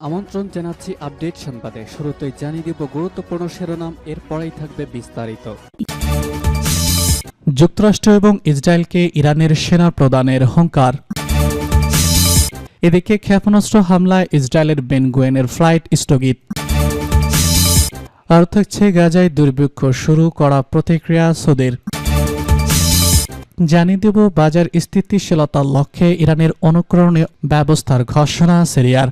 আমন্ত্রণ জানাচ্ছি আপডেট সংবাদে। শুরুতেই জানিয়ে দিব গুরুত্বপূর্ণ শিরোনাম, এরপরেই থাকবে বিস্তারিত। যুক্তরাষ্ট্র এবং ইসরায়েলকে ইরানের সেনা প্রদানের হুঙ্কার। এদিকে ক্ষেপণাস্ত্র হামলায় ইসরায়েলের বেন গুয়েনের ফ্লাইট স্থগিত। আর থাকছে গাজায় দুর্ভিক্ষ শুরু করা প্রতিক্রিয়া সৌদির। জানিয়ে দেব বাজার স্থিতিশীলতার লক্ষ্যে ইরানের অনুকরণীয় ব্যবস্থার ঘোষণা সিরিয়ার।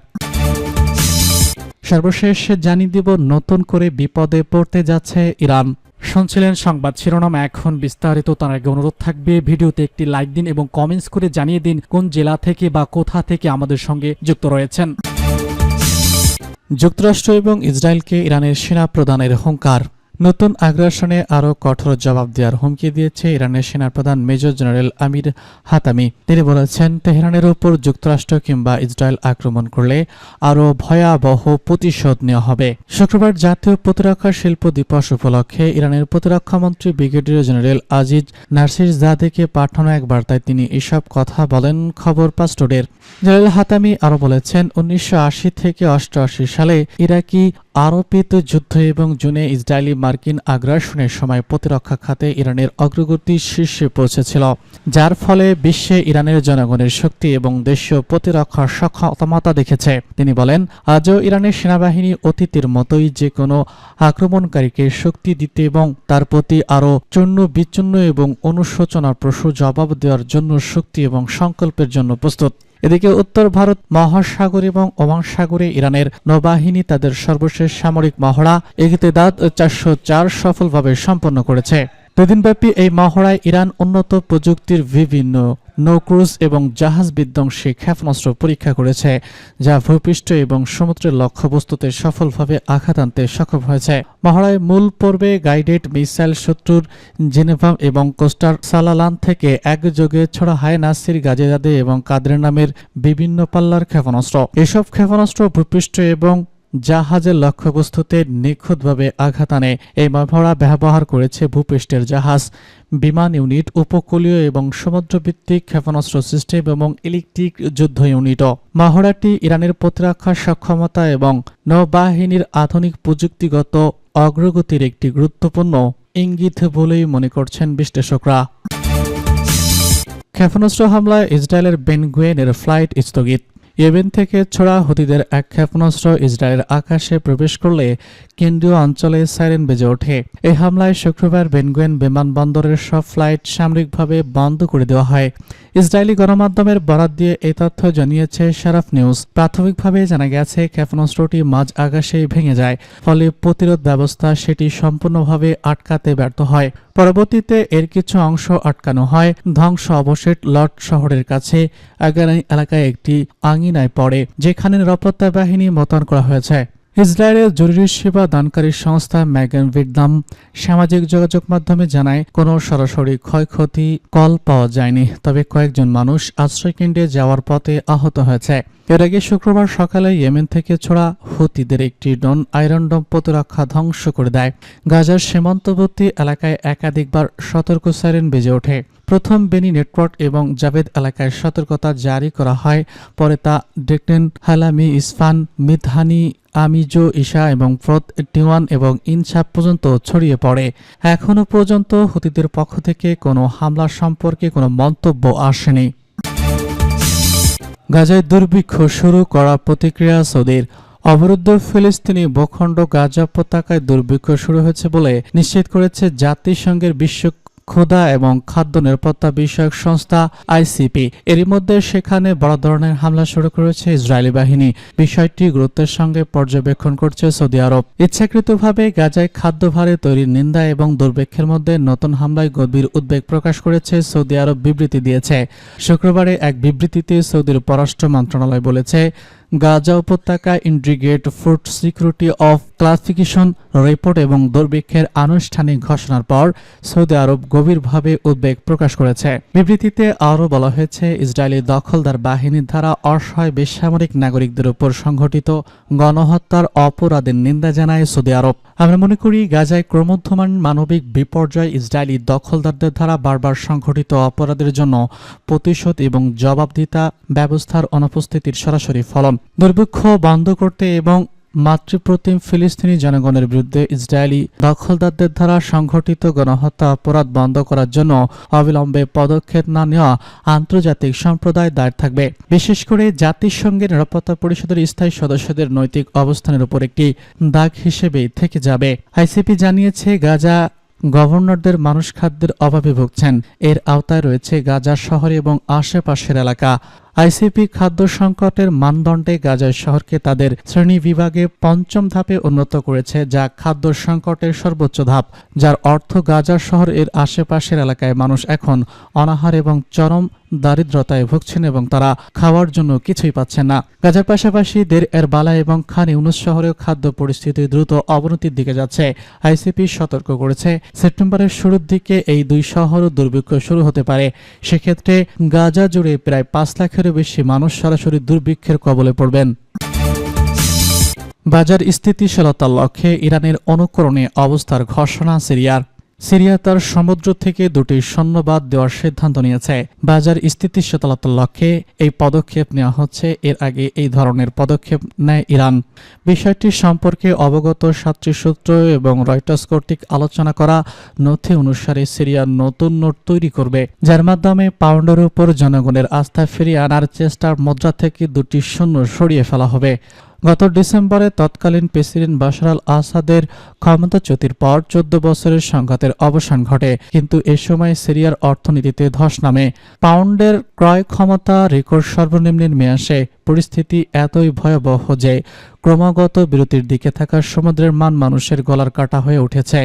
সর্বশেষ জানিয়ে দিব নতুন করে বিপদে পড়তে যাচ্ছে ইরান। শুনছিলেন সংবাদ শিরোনাম, এখন বিস্তারিত। তার আগে অনুরোধ থাকবে ভিডিওতে একটি লাইক দিন এবং কমেন্টস করে জানিয়ে দিন কোন জেলা থেকে বা কোথা থেকে আমাদের সঙ্গে যুক্ত রয়েছেন। যুক্তরাষ্ট্র এবং ইসরায়েলকে ইরানের সেনা প্রদানের হুঙ্কার। নতুন আগ্রাসনে আরও কঠোর জবাব দেওয়ার হুমকি দিয়েছে ইরানের সেনাপ্রধান মেজর জেনারেল আমির হাতামি। তিনি বলেছেন, তেহরানের উপর যুক্তরাষ্ট্র কিংবা ইসরায়েল আক্রমণ করলে আরও ভয়াবহ প্রতিশোধ নেওয়া হবে। শুক্রবার জাতীয় প্রতিরক্ষা শিল্প দিবস উপলক্ষে ইরানের প্রতিরক্ষামন্ত্রী ব্রিগেডিয়ার জেনারেল আজিজ নাসিরজাদেকে পাঠানো এক বার্তায় তিনি এসব কথা বলেন। খবর পাস্টোডের। জেনারেল হাতামি আরও বলেছেন, 1980 থেকে 88 সালে ইরাকি আরোপিত যুদ্ধ এবং জুনে ইসরায়েলি মার্কিন আগ্রাসনের সময় প্রতিরক্ষা খাতে ইরানের অগ্রগতি শীর্ষে পৌঁছেছিল, যার ফলে বিশ্বে ইরানের জনগণের শক্তি এবং দেশীয় প্রতিরক্ষার সক্ষমতা দেখেছে। তিনি বলেন, আজও ইরানের সেনাবাহিনী অতীতের মতোই যে কোনো আক্রমণকারীকে শক্তি দিতে এবং তার প্রতি আরও চূর্ণ বিচ্ছিন্ন এবং অনুশোচনাপ্রসূ জবাব দেওয়ার জন্য শক্তি এবং সংকল্পের জন্য প্রস্তুত। এদিকে উত্তর ভারত মহাসাগর এবং ওমান সাগরে ইরানের নৌবাহিনী তাদের সর্বশেষ সামরিক মহড়া ইগতেদাদ 404 সফলভাবে সম্পন্ন করেছে। দুদিনব্যাপী এই মহড়ায় ইরান উন্নত প্রযুক্তির বিভিন্ন নৌক্রুজ এবং জাহাজ বিধ্বংসী ক্ষেপণাস্ত্র পরীক্ষা করেছে, যা ভূপৃষ্ঠ এবং সমুদ্রের লক্ষ্যবস্তুতে সফলভাবে আঘাত আনতে সক্ষম হয়েছে। মহড়ায় মূল পর্বে গাইডেড মিসাইল শত্রুর জেনেভা এবং কোস্টার সালালান থেকে একযোগে ছোড়া হয় নাসির গাজেদাদে এবং কাদের নামের বিভিন্ন পাল্লার ক্ষেপণাস্ত্র। এসব ক্ষেপণাস্ত্র ভূপৃষ্ঠ এবং জাহাজের লক্ষ্যবস্তুতে নিখুঁতভাবে আঘাত আনে। এই মহড়া ব্যবহার করেছে ভূপৃষ্ঠের জাহাজ, বিমান ইউনিট, উপকূলীয় এবং সমুদ্রভিত্তিক ক্ষেপণাস্ত্র সিস্টেম এবং ইলেকট্রিক যুদ্ধ ইউনিটও। মহড়াটি ইরানের প্রতিরক্ষা সক্ষমতা এবং নৌবাহিনীর আধুনিক প্রযুক্তিগত অগ্রগতির একটি গুরুত্বপূর্ণ ইঙ্গিত বলেই মনে করছেন বিশ্লেষকরা। ক্ষেপণাস্ত্র হামলায় ইসরায়েলের বেন গুয়েনের ফ্লাইট স্থগিত। ইয়েমেন থেকে ছোড়া হুতিদের এক ক্ষেপণাস্ত্র ইসরায়েলের আকাশে প্রবেশ করলে কেন্দ্রীয় অঞ্চলে সাইরেন বেজে ওঠে। এই হামলায় শুক্রবার বেন গুয়েন বিমানবন্দরের সব ফ্লাইট সামরিকভাবে বন্ধ করে দেওয়া হয়। ইসরায়েলি গণমাধ্যমের বরাত দিয়ে এই তথ্য জানিয়েছে শারাফ নিউজ। প্রাথমিকভাবে জানা গেছে, ক্ষেপণাস্ত্রটি মাঝ আকাশেই ভেঙে যায়, ফলে প্রতিরোধ ব্যবস্থা সেটি সম্পূর্ণভাবে আটকাতে ব্যর্থ হয়। পরবর্তীতে এর কিছু অংশ আটকানো হয়। ধ্বংস অবশেষ লট শহরের কাছে আগারাই এলাকায় একটি আঙিনায় পড়ে, যেখানে নিরাপত্তা বাহিনী মোতায়েন করা হয়েছে। ইসরায়েলের জরুরি সেবা দানকারী সংস্থা ম্যাগান ভিটনাম সামাজিক যোগাযোগ মাধ্যমে জানায়, কোনো সরাসরি ক্ষয়ক্ষতি কল পাওয়া যায়নি, তবে কয়েকজন মানুষ আশ্রয়কেন্দ্রে যাওয়ার পথে আহত হয়েছে। এর আগে শুক্রবার সকালে ইয়েমেন থেকে ছোড়া হুতিদের একটি ড্রোন আয়রন ডোম প্রতিরক্ষা ধ্বংস করে দেয়। গাজার সীমান্তবর্তী এলাকায় একাধিকবার সতর্ক সাইরেন বেজে ওঠে। প্রথম বেনি নেটওয়ার্ক এবং জাভেদ এলাকায় সতর্কতা জারি করা হয়, পরে তা ডেকটেন, হালামি, ইসফান, মিদহানি, আমিজো, ইশা এবং ফ্রত, টিওয়ান এবং ইনসাপ পর্যন্ত ছড়িয়ে পড়ে। এখনও পর্যন্ত হুতিদের পক্ষ থেকে কোনো হামলা সম্পর্কে কোনো মন্তব্য আসেনি। গাজায় দুর্ভিক্ষ শুরু করা প্রতিক্রিয়া সৌদির। অবরুদ্ধ ফিলিস্তিনি ভূখণ্ড গাজা উপত্যকায় দুর্ভিক্ষ শুরু হয়েছে বলে নিশ্চিত করেছে জাতিসংঘের বিশ্ব ক্ষুধা এবং খাদ্য নিরাপত্তা বিষয়ক সংস্থা আইসিপি। এরই মধ্যে সেখানে বড় ধরনের হামলা শুরু করেছে ইসরায়েলি বাহিনী। বিষয়টি গুরুত্বের সঙ্গে পর্যবেক্ষণ করছে সৌদি আরব। ইচ্ছাকৃতভাবে গাজায় খাদ্য ভারে তৈরির নিন্দা এবং দুর্ভিক্ষের মধ্যে নতুন হামলায় গভীর উদ্বেগ প্রকাশ করেছে সৌদি আরব বিবৃতি দিয়েছে। শুক্রবারে এক বিবৃতিতে সৌদির পররাষ্ট্র মন্ত্রণালয় বলেছে, গাজা উপত্যকায় integrated food security of classification report এবং দুর্ভিক্ষের আনুষ্ঠানিক ঘোষণার পর সৌদি আরব গভীরভাবে উদ্বেগ প্রকাশ করেছে। বিবৃতিতে আরও বলা হয়েছে, ইসরায়েলি দখলদার বাহিনীর দ্বারা অসহায় বেসামরিক নাগরিকদের উপর সংঘটিত গণহত্যার অপরাধের নিন্দা জানায় সৌদি আরব। আমরা মনে করি, গাজায় ক্রমোদ্ধমান মানবিক বিপর্যয় ইসরায়েলি দখলদারদের দ্বারা বারবার সংঘটিত অপরাধের জন্য প্রতিশোধ এবং জবাবদিহিতা ব্যবস্থার অনুপস্থিতির সরাসরি ফলন। দুর্ভিক্ষ বন্ধ করতে এবং মাতৃপ্রতিম ফিলিস্তিনি জনগণের বিরুদ্ধে ইসরায়েলি দখলদারদের দ্বারা সংঘটিত গণহত্যা অপরাধ বন্ধ করার জন্য অবিলম্বে পদক্ষেপ না নেওয়া আন্তর্জাতিক সম্প্রদায় দায় থাকবে। বিশেষ করে জাতিসংঘের নিরাপত্তা পরিষদের স্থায়ী সদস্যদের নৈতিক অবস্থানের উপর একটি দাগ হিসেবেই থেকে যাবে। আইসিপি জানিয়েছে, গাজা গভর্নরদের মানুষ খাদ্যের অভাবে ভুগছেন। এর আওতায় রয়েছে গাজা শহর এবং আশেপাশের এলাকা। আইসিপি খাদ্য সংকটের মানদণ্ডে গাজা শহরকে তাদের শ্রেণী বিভাগে ৫ম ধাপে উন্নত করেছে, যা খাদ্য সংকটের সর্বোচ্চ ধাপ, যার অর্থ গাজা শহর এর আশেপাশের এলাকায় মানুষ এখন অনাহার এবং চরম দারিদ্রতায় ভুগছেন এবং তারা খাওয়ার জন্য কিছুই পাচ্ছেন না। গাজার পাশাপাশি দের এর বালা এবং খান ইউনুস শহরেও খাদ্য পরিস্থিতি দ্রুত অবনতির দিকে যাচ্ছে। আইসিপি সতর্ক করেছে, সেপ্টেম্বরের শুরুর দিকে এই দুই শহরও দুর্ভিক্ষ শুরু হতে পারে। সেক্ষেত্রে গাজা জুড়ে প্রায় ৫ লাখের বেশি মানুষ সরাসরি দুর্ভিক্ষের কবলে পড়বেন। বাজার স্থিতিশীলতার লক্ষ্যে ইরানের অনুকরণে অবস্থার ঘোষণা সিরিয়ার। সিরিয়া তার সমুদ্র থেকে দুটি সৈন্য বাদ দেওয়ার সিদ্ধান্ত নিয়েছে। বাজার স্থিতিশীলতার লক্ষ্যে এই পদক্ষেপ নেওয়া হচ্ছে। এর আগে এই ধরনের পদক্ষেপ নেয় ইরান। বিষয়টি সম্পর্কে অবগত ৭টি সূত্র এবং রয়টার্স কর্তৃক আলোচনা করা নথি অনুসারে সিরিয়া নতুন নোট তৈরি করবে, যার মাধ্যমে পাউন্ডের উপর জনগণের আস্থা ফিরিয়ে আনার চেষ্টার মুদ্রা থেকে দুটি শূন্য সরিয়ে ফেলা হবে। গত ডিসেম্বরে তৎকালীন প্রেসিডেন্ট বাশার আল আসাদের ক্ষমতাচ্যুতির পর ১৪ বছরের সংঘাতের অবসান ঘটে, কিন্তু এ সময় সিরিয়ার অর্থনীতিতে ধস নামে। পাউন্ডের ক্রয় ক্ষমতা রেকর্ড সর্বনিম্নে নেমে আসে। পরিস্থিতি এতই ভয়াবহ যে ক্রমাগত বিরতির দিকে থাকা সমুদ্রের মান মানুষের গলার কাটা হয়ে উঠেছে।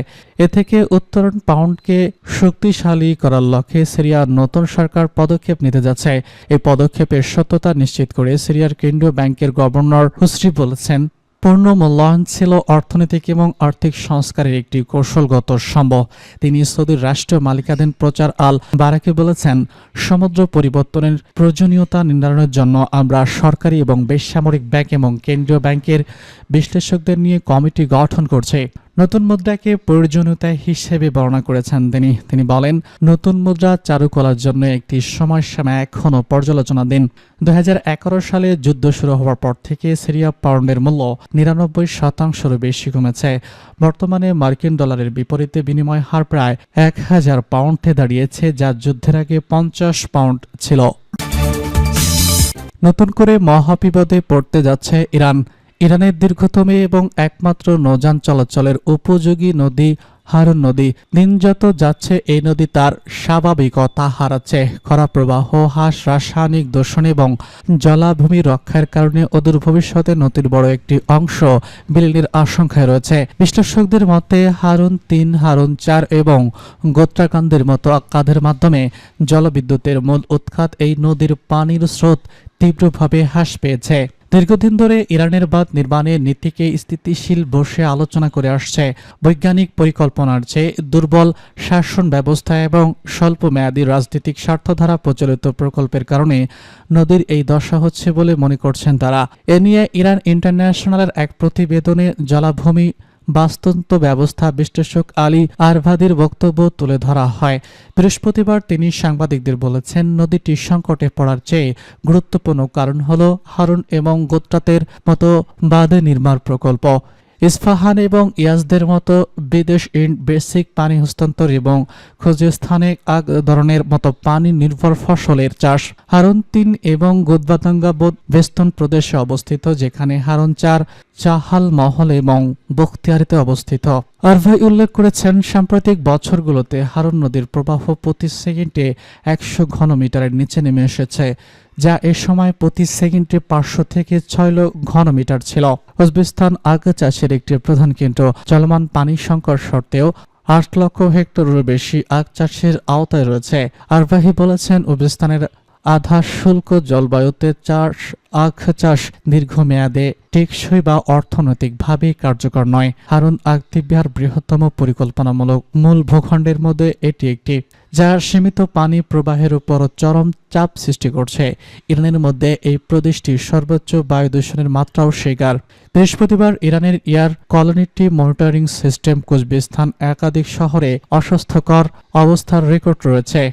এ থেকে উত্তরণ পাউন্ডকে শক্তিশালী করার লক্ষ্যে সিরিয়ার নতুন সরকার পদক্ষেপ নিতে যাচ্ছে। এই পদক্ষেপের সত্যতা নিশ্চিত করে সিরিয়ার কেন্দ্রীয় ব্যাংকের গভর্নর হুসরি বলেছেন, পূর্ণ মূল্যায়ন ছিল অর্থনৈতিক এবং আর্থিক সংস্কারের একটি কৌশলগত সম্ভব। তিনি সৌদির রাষ্ট্রীয় মালিকানাধীন প্রচার আল বারাকে বলেছেন, সমুদ্র পরিবর্তনের প্রয়োজনীয়তা নির্ধারণের জন্য আমরা সরকারি এবং বেসামরিক ব্যাংক এবং কেন্দ্রীয় ব্যাংকের বিশ্লেষকদের নিয়ে কমিটি গঠন করছি। নতুন মুদ্রাকে প্রয়োজনীয়তা হিসেবে বর্ণনা করেছেন তিনি বলেন, নতুন মুদ্রা চালু করার জন্য একটি সময়সীমা এখনও পর্যালোচনাধীন। ২০১১ সালে যুদ্ধ শুরু হওয়ার পর থেকে সিরিয়া পাউন্ডের মূল্য ৯৯% বেশি কমেছে। বর্তমানে মার্কিন ডলারের বিপরীতে বিনিময় হার প্রায় ১,০০০ পাউন্ডে দাঁড়িয়েছে, যা যুদ্ধের আগে ৫০ পাউন্ড ছিল। নতুন করে মহাবিপদে পড়তে যাচ্ছে ইরান। ইরানের দীর্ঘতম এবং একমাত্র নৌযান চলাচলের উপযোগী নদী হারুন নদী। দিন যত যাচ্ছে এই নদী তার স্বাভাবিকতা হারাচ্ছে। খরা প্রবাহ হ্রাস, রাসায়নিক দূষণ এবং জলাভূমি রক্ষার কারণে অদূর ভবিষ্যতে নদীর বড় একটি অংশ বিলীনের আশঙ্কায় রয়েছে। বিশ্লেষকদের মতে হারুন ৩, হারুন ৪ এবং গোত্রাকান্দের মতো কাঁধের মাধ্যমে জলবিদ্যুতের মূল উৎখাত এই নদীর পানির স্রোত তীব্রভাবে হ্রাস পেয়েছে। দীর্ঘদিন ধরে ইরানের বাঁধ নির্মাণের নীতিকে স্থিতিশীল বসে আলোচনা করে আসছে। বৈজ্ঞানিক পরিকল্পনার চেয়ে দুর্বল শাসন ব্যবস্থা এবং স্বল্প মেয়াদী রাজনৈতিক স্বার্থ দ্বারা প্রচলিত প্রকল্পের কারণে নদীর এই দশা হচ্ছে বলে মনে করছেন তারা। এ নিয়ে ইরান ইন্টারন্যাশনালের এক প্রতিবেদনে জলাভূমি বাস্তুতন্ত্র ব্যবস্থা বিশ্লেষক আলী আরভাদির বক্তব্য তুলে ধরা হয়। বৃহস্পতিবার তিনি সাংবাদিকদের বলেছেন, নদীটি সংকটে পড়ার চেয়ে গুরুত্বপূর্ণ কারণ হল হারুন এবং গোত্রাতের মতো বাঁধ নির্মাণ প্রকল্প। ইস্পাহান এবং ইয়াজদের মতো বিদেশ বেসিক পানি হস্তান্তর এবং খোঁজস্থানে এক ধরনের মতো পানি নির্ভর ফসলের চাষ। হারুন ৩ এবং গুদবাদাঙ্গা বেস্তন প্রদেশে অবস্থিত, যেখানে হারুন ৪ চাহাল মহল এবং বখতিয়ারিতে অবস্থিত। আরভাই উল্লেখ করেছেন, সাম্প্রতিক বছরগুলোতে হারুন নদীর প্রবাহ প্রতি সেকেন্ডে ১০০ ঘনমিটারের নিচে নেমে এসেছে, যা এ সময় প্রতি সেকেন্ডে ৫০০ থেকে ৬০০ ঘনমিটার ছিল। উজবেকিস্তান আখ চাষের একটি প্রধান কেন্দ্র। চলমান পানি সংকট সত্ত্বেও ৮ লক্ষ হেক্টরেরও বেশি আখ চাষের আওতায় রয়েছে। আরভাহি বলেছেন, উজবেকিস্তানের আধা শুল্ক জলবায়ুতে আখ চাষ দীর্ঘমেয়াদে টেকসই বা অর্থনৈতিকভাবে কার্যকর নয়। হারুন আকতিবিহার বৃহত্তম পরিকল্পনামূলক মূল ভূখণ্ডের মধ্যে এটি একটি, যা সীমিত পানি প্রবাহের উপর চরম চাপ সৃষ্টি করছে। ইরানের মধ্যে এই প্রদেশটির সর্বোচ্চ বায়ু দূষণের মাত্রাও স্বীকার। বৃহস্পতিবার ইরানের এয়ার কোয়ালিটি মনিটরিং সিস্টেম কুজবেস্তান একাধিক শহরে অস্বাস্থ্যকর অবস্থার রেকর্ড রয়েছে।